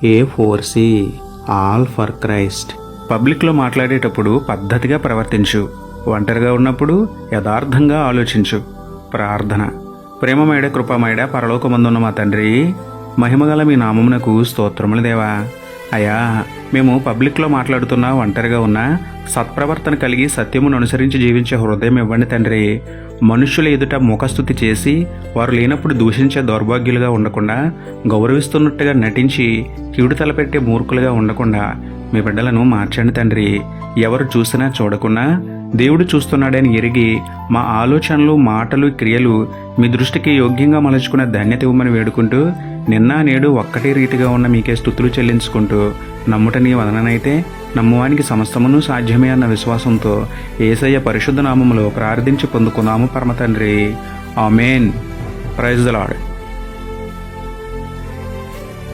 A4C all for Christ. పబ్లిక్లో మాట్లాడేటప్పుడు పద్ధతిగా ప్రవర్తించు. ఒంటరిగా ఉన్నప్పుడు యథార్థంగా ఆలోచించు. ప్రార్థన. ప్రేమమేడ కృపమేడ పరలోకమందున్న మా తండ్రి, మహిమగల మీ నామమునకు స్తోత్రములు దేవా. అయ్యా, మేము పబ్లిక్లో మాట్లాడుతున్నా, ఒంటరిగా ఉన్నా సత్ప్రవర్తన కలిగి సత్యమును అనుసరించి జీవించే హృదయం ఇవ్వండి తండ్రి. మనుష్యుల ఎదుట ముఖస్థుతి చేసి వారు లేనప్పుడు దూషించే దౌర్భాగ్యులుగా ఉండకుండా, గౌరవిస్తున్నట్టుగా నటించి కీడు తలపెట్టే మూర్ఖులుగా ఉండకుండా మీ బిడ్డలను మార్చండి తండ్రి. ఎవరు చూసినా చూడకున్నా దేవుడు చూస్తున్నాడని ఎరిగి మా ఆలోచనలు, మాటలు, క్రియలు మీ దృష్టికి యోగ్యంగా మలుచుకునే ధన్యత ఇవ్వమని వేడుకుంటూ, నిన్న నేడు ఒక్కటే రీతిగా ఉన్న మీకే స్తుతులు చెల్లించుకుంటూ, నమ్ముట నీ వదననైతే నమ్మువానికి సమస్తమును సాధ్యమే అన్న విశ్వాసంతో యేసయ్య పరిశుద్ధ నామములో ప్రార్థించి పొందుకున్నాము పరమ తండ్రి. ఆమేన్. Praise the lord.